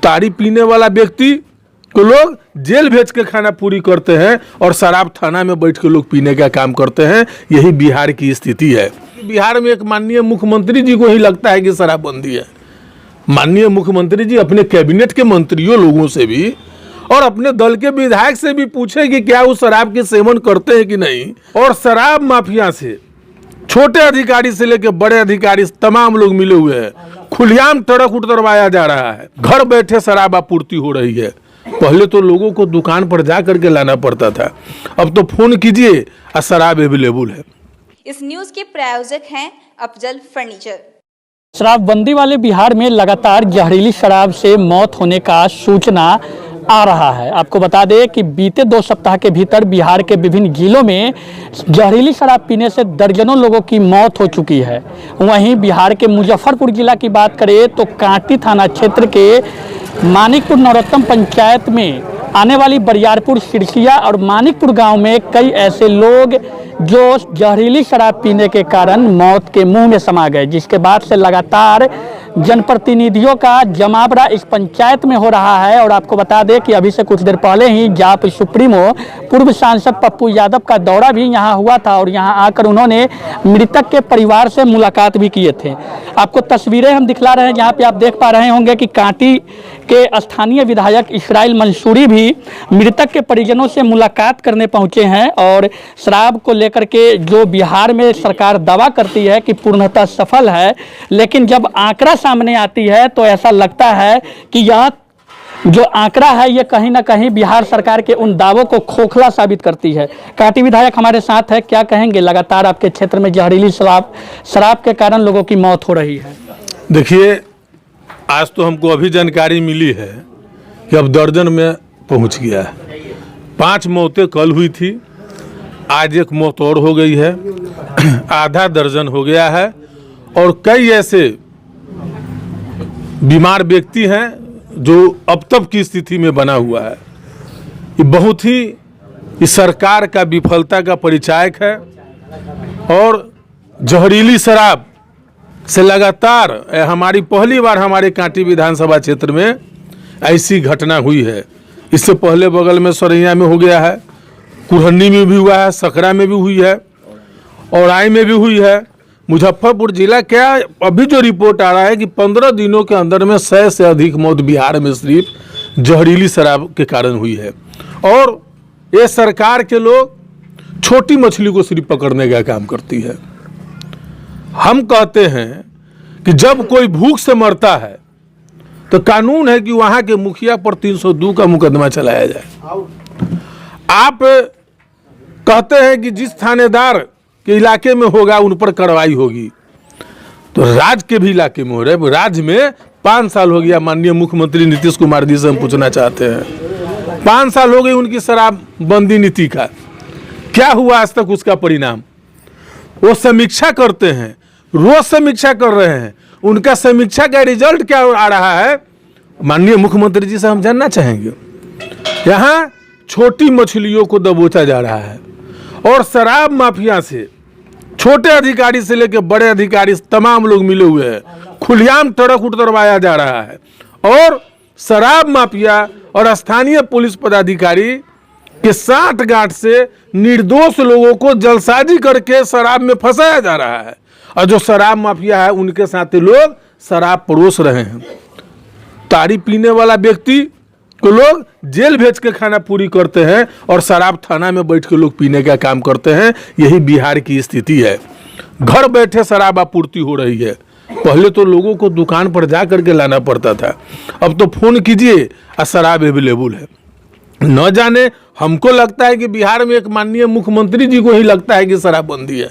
ताड़ी पीने वाला व्यक्ति को लोग जेल भेज के खाना पूरी करते हैं और शराब थाना में बैठ के लोग पीने का काम करते हैं। यही बिहार की स्थिति है। बिहार में एक माननीय मुख्यमंत्री जी को ही लगता है कि शराबबंदी है। माननीय मुख्यमंत्री जी अपने कैबिनेट के मंत्रियों लोगों से भी और अपने दल के विधायक से भी पूछे कि क्या वो शराब के सेवन करते हैं कि नहीं। और शराब माफिया से छोटे अधिकारी से लेकर बड़े अधिकारी तमाम लोग मिले हुए हैं। खुलेआम सड़क उतरवाया जा रहा है। घर बैठे शराब आपूर्ति हो रही है। पहले तो लोगों को दुकान पर जा करके लाना पड़ता था, अब तो फोन कीजिए और शराब अवेलेबल है। इस न्यूज के प्रायोजक हैं अफजल फर्नीचर। शराबबंदी वाले बिहार में लगातार जहरीली शराब से मौत होने का सूचना आ रहा है। आपको बता दें कि बीते 2 सप्ताह के भीतर बिहार के विभिन्न जिलों में जहरीली शराब पीने से दर्जनों लोगों की मौत हो चुकी है। वहीं बिहार के मुजफ्फरपुर जिला की बात करें तो कांटी थाना क्षेत्र के मानिकपुर नरोत्तम पंचायत में आने वाली बरियारपुर, सिरसिया और मानिकपुर गांव में कई ऐसे लोग जो जहरीली शराब पीने के कारण मौत के मुंह में समा गए, जिसके बाद से लगातार जनप्रतिनिधियों का जमावड़ा इस पंचायत में हो रहा है। और आपको बता दें कि अभी से कुछ देर पहले ही जाप सुप्रीमो पूर्व सांसद पप्पू यादव का दौरा भी यहां हुआ था और यहां आकर उन्होंने मृतक के परिवार से मुलाकात भी किए थे। आपको तस्वीरें हम दिखला रहे हैं, जहां पे आप देख पा रहे होंगे कि कांटी के स्थानीय विधायक इसराइल मंसूरी भी मृतक के परिजनों से मुलाकात करने पहुंचे हैं। और शराब को लेकर के जो बिहार में सरकार दावा करती है कि पूर्णतः सफल है, लेकिन जब आंकड़ा सामने आती है तो ऐसा लगता है कि यह जो आंकड़ा है ये कहीं ना कहीं बिहार सरकार के उन दावों को खोखला साबित करती है। कांटी विधायक हमारे साथ है, क्या कहेंगे? लगातार आपके क्षेत्र में जहरीली शराब के कारण लोगों की मौत हो रही है। देखिए, आज तो हमको अभी जानकारी मिली है कि अब दर्जन में पहुंच गया है। 5 मौतें कल हुई थी, आज एक मौत और हो गई है, आधा दर्जन हो गया है। और कई ऐसे बीमार व्यक्ति हैं जो अब तक की स्थिति में बना हुआ है। ये बहुत ही इस सरकार का विफलता का परिचायक है। और जहरीली शराब से लगातार हमारी पहली बार हमारे कांटी विधानसभा क्षेत्र में ऐसी घटना हुई है। इससे पहले बगल में सरैया में हो गया है, कुरहनी में भी हुआ है, सकरा में भी हुई है, औराई में भी हुई है। मुजफ्फरपुर जिला क्या अभी जो रिपोर्ट आ रहा है कि 15 दिनों के अंदर में 100 से अधिक मौत बिहार में सिर्फ जहरीली शराब के कारण हुई है। और ये सरकार के लोग छोटी मछली को सिर्फ पकड़ने का काम करती है। हम कहते हैं कि जब कोई भूख से मरता है तो कानून है कि वहां के मुखिया पर 302 का मुकदमा चलाया जाए। आप कहते हैं कि जिस थानेदार के इलाके में होगा उन पर कार्रवाई होगी, तो राज्य के भी इलाके में हो रहे। राज्य में 5 साल हो गया माननीय मुख्यमंत्री नीतीश कुमार जी से हम पूछना चाहते हैं, 5 साल हो गए उनकी शराबबंदी नीति का, क्या हुआ आज तक उसका परिणाम? वो समीक्षा करते हैं, रोज समीक्षा कर रहे हैं, उनका समीक्षा का रिजल्ट क्या आ रहा है माननीय मुख्यमंत्री जी से हम जानना चाहेंगे। यहाँ छोटी मछलियों को दबोचा जा रहा है और शराब माफिया से छोटे अधिकारी से लेकर बड़े अधिकारी तमाम लोग मिले हुए हैं। खुलेआम सड़क उतरवाया जा रहा है और शराब माफिया और स्थानीय पुलिस पदाधिकारी के साठ-गांठ से निर्दोष लोगों को जलसाजी करके शराब में फंसाया जा रहा है। और जो शराब माफिया है उनके साथ लोग शराब परोस रहे हैं। ताड़ी पीने वाला व्यक्ति को लोग जेल भेज के खाना पूरी करते हैं और शराब थाना में बैठ के लोग पीने का काम करते हैं। यही बिहार की स्थिति है। घर बैठे शराब आपूर्ति हो रही है। पहले तो लोगों को दुकान पर जा करके लाना पड़ता था, अब तो फोन कीजिए और शराब अवेलेबल है। न जाने, हमको लगता है कि बिहार में एक माननीय मुख्यमंत्री जी को ही लगता है कि शराबबंदी है।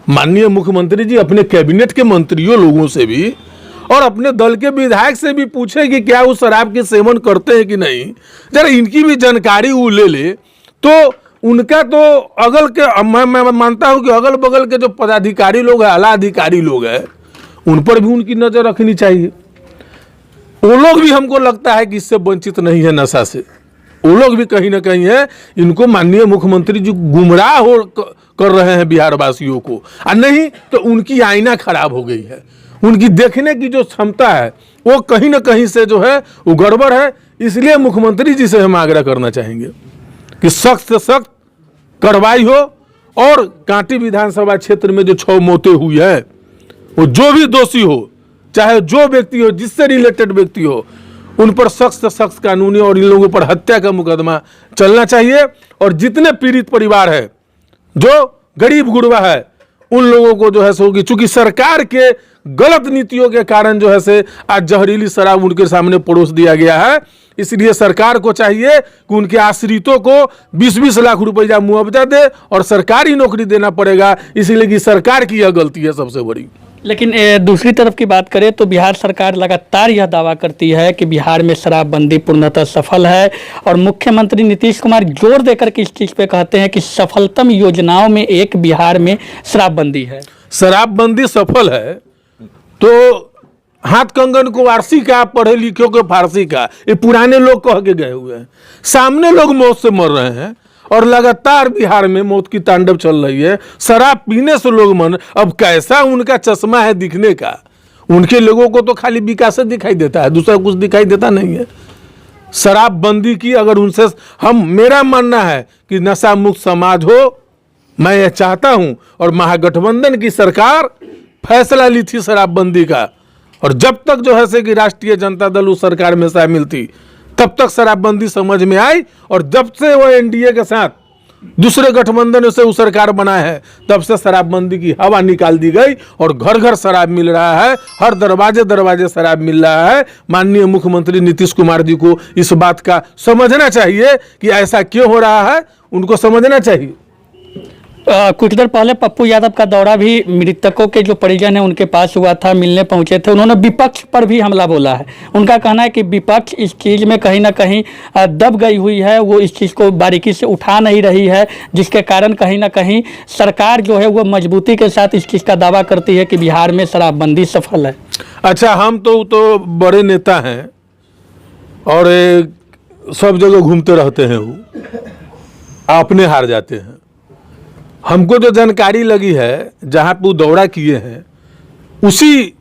माननीय मुख्यमंत्री जी अपने कैबिनेट के मंत्रियों लोगों से भी और अपने दल के विधायक से भी पूछे कि क्या वो शराब के सेवन करते हैं कि नहीं। जरा इनकी भी जानकारी वो ले ले तो उनका तो अगल के मैं मानता हूँ कि अगल बगल के जो पदाधिकारी लोग हैं, आला अधिकारी लोग हैं, उन पर भी उनकी नज़र रखनी चाहिए। वो लोग भी हमको लगता है कि इससे वंचित नहीं है नशा से। वो लोग भी कहीं ना कहीं है, इनको माननीय मुख्यमंत्री जी गुमराह हो कर रहे हैं बिहार वासियों को। और नहीं तो उनकी आईना खराब हो गई है, उनकी देखने की जो क्षमता है वो कहीं ना कहीं से जो है वो गड़बड़ है। इसलिए मुख्यमंत्री जी से हम आग्रह करना चाहेंगे कि सख्त से सख्त कार्रवाई हो और कांटी विधानसभा क्षेत्र में जो 6 मौतें हुई है, वो जो भी दोषी हो, चाहे जो व्यक्ति हो, जिससे रिलेटेड व्यक्ति हो, उन पर सख्त से सख्त कानूनी और इन लोगों पर हत्या का मुकदमा चलना चाहिए। और जितने पीड़ित परिवार है, जो गरीब गुरबा है, उन लोगों को जो है सो कि चूंकि सरकार के गलत नीतियों के कारण जो है से आज जहरीली शराब उनके सामने परोस दिया गया है, इसलिए सरकार को चाहिए कि उनके आश्रितों को 20-20 लाख रुपया मुआवजा दे और सरकारी नौकरी देना पड़ेगा, इसलिए कि सरकार की यह गलती है सबसे बड़ी। लेकिन दूसरी तरफ की बात करें तो बिहार सरकार लगातार यह दावा करती है कि बिहार में शराबबंदी पूर्णतः सफल है, और मुख्यमंत्री नीतीश कुमार जोर देकर के इस चीज़ पे कहते हैं कि सफलतम योजनाओं में एक बिहार में शराबबंदी है। शराबबंदी सफल है तो हाथ कंगन को वारसी का, पढ़े लिखे को फारसी का, ये पुराने लोग कह के गए हुए हैं। सामने लोग मौत से मर रहे हैं और लगातार बिहार में मौत की तांडव चल रही है। शराब पीने से लोग मन, अब कैसा उनका चश्मा है दिखने का, उनके लोगों को तो खाली विकास दिखाई देता है, दूसरा कुछ दिखाई देता नहीं है। शराबबंदी की अगर उनसे मेरा मानना है कि नशा मुक्त समाज हो, मैं ये चाहता हूं। और महागठबंधन की सरकार फैसला ली थी शराबबंदी का, और जब तक जो है से कि राष्ट्रीय जनता दल उस सरकार में शामिल थी, तब तक शराबबंदी समझ में आई। और जब से वो एनडीए के साथ दूसरे गठबंधन से वो सरकार बना है, तब से शराबबंदी की हवा निकाल दी गई और घर घर शराब मिल रहा है, हर दरवाजे दरवाजे शराब मिल रहा है। माननीय मुख्यमंत्री नीतीश कुमार जी को इस बात का समझना चाहिए कि ऐसा क्यों हो रहा है, उनको समझना चाहिए। कुछ देर पहले पप्पू यादव का दौरा भी मृतकों के जो परिजन हैं उनके पास हुआ था, मिलने पहुंचे थे। उन्होंने विपक्ष पर भी हमला बोला है। उनका कहना है कि विपक्ष इस चीज़ में कहीं ना कहीं दब गई हुई है, वो इस चीज़ को बारीकी से उठा नहीं रही है, जिसके कारण कहीं ना कहीं सरकार जो है वो मजबूती के साथ इस चीज़ का दावा करती है कि बिहार में शराबबंदी सफल है। अच्छा, हम तो बड़े नेता हैं और सब जगह घूमते रहते हैं, वो अपने हार जाते हैं। हमको जो जानकारी लगी है, जहाँ पे वो दौरा किए हैं, उसी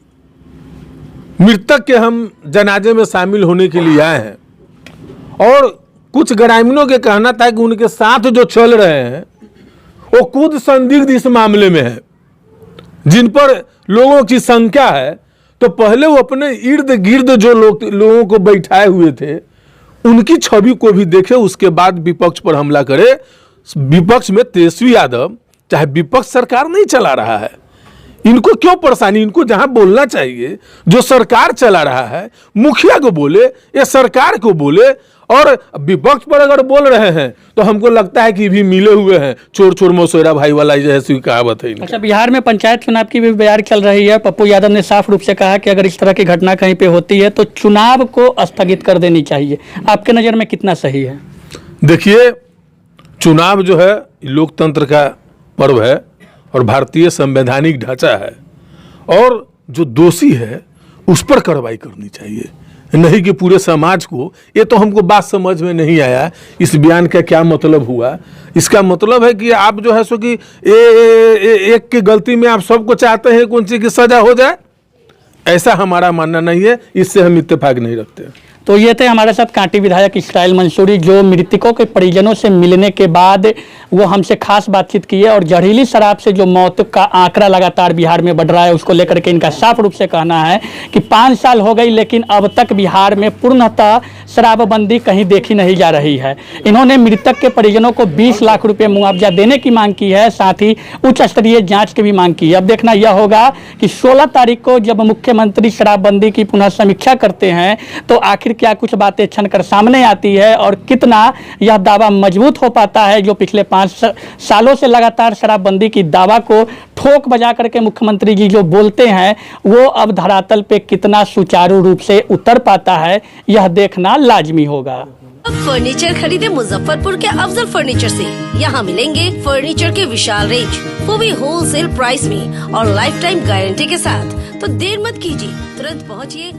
मृतक के हम जनाजे में शामिल होने के लिए आए हैं। और कुछ ग्रामीणों के कहना था कि उनके साथ जो चल रहे हैं वो खुद संदिग्ध इस मामले में है, जिन पर लोगों की संख्या है। तो पहले वो अपने इर्द गिर्द जो लोगों को बैठाए हुए थे, उनकी छवि को भी देखे, उसके बाद विपक्ष पर हमला करे। विपक्ष में तेजस्वी यादव, चाहे विपक्ष सरकार नहीं चला रहा है, इनको क्यों परेशानी? इनको जहां बोलना चाहिए, जो सरकार चला रहा है, मुखिया को बोले या सरकार को बोले। और विपक्ष पर अगर बोल रहे हैं तो हमको लगता है कि भी मिले हुए हैं, चोर चोर मौसेरा भाई वाला जैसी कहावत है। अच्छा, बिहार में पंचायत चुनाव की भी बयार चल रही है। पप्पू यादव ने साफ रूप से कहा कि अगर इस तरह की घटना कहीं पे होती है तो चुनाव को स्थगित कर देनी चाहिए। आपके नज़र में कितना सही है? देखिए, चुनाव जो है लोकतंत्र का पर्व है और भारतीय संवैधानिक ढांचा है, और जो दोषी है उस पर कार्रवाई करनी चाहिए, नहीं कि पूरे समाज को। ये तो हमको बात समझ में नहीं आया, इस बयान का क्या मतलब हुआ। इसका मतलब है कि आप जो है सो कि एक की गलती में आप सबको चाहते हैं कौन सी की सजा हो जाए, ऐसा हमारा मानना नहीं है, इससे हम इत्तेफाक नहीं रखते। तो ये थे हमारे साथ कांटी विधायक इस्राइल मंसूरी, जो मृतकों के परिजनों से मिलने के बाद वो हमसे खास बातचीत की है। और जहरीली शराब से जो मौत का आंकड़ा लगातार बिहार में बढ़ रहा है, उसको लेकर के इनका साफ रूप से कहना है कि 5 साल हो गई, लेकिन अब तक बिहार में पूर्णतः शराबबंदी कहीं देखी नहीं जा रही है। इन्होंने मृतक के परिजनों को 20 लाख रुपये मुआवजा देने की मांग की है, साथ ही उच्च स्तरीय जाँच की भी मांग की है। अब देखना यह होगा कि 16 तारीख को जब मुख्यमंत्री शराबबंदी की पुनः समीक्षा करते हैं तो आखिर क्या कुछ बातें छनकर सामने आती है, और कितना यह दावा मजबूत हो पाता है, जो पिछले 5 सालों से लगातार शराबबंदी की दावा को ठोक बजा करके मुख्यमंत्री जी जो बोलते हैं वो अब धरातल पे कितना सुचारू रूप से उतर पाता है, यह देखना लाजमी होगा। फर्नीचर खरीदे मुजफ्फरपुर के अफजल फर्नीचर से। यहाँ मिलेंगे फर्नीचर के विशाल रेंज, वो भी होलसेल प्राइस में और लाइफ टाइम गारंटी के साथ। तो देर मत कीजिए, तुरंत पहुँचिए।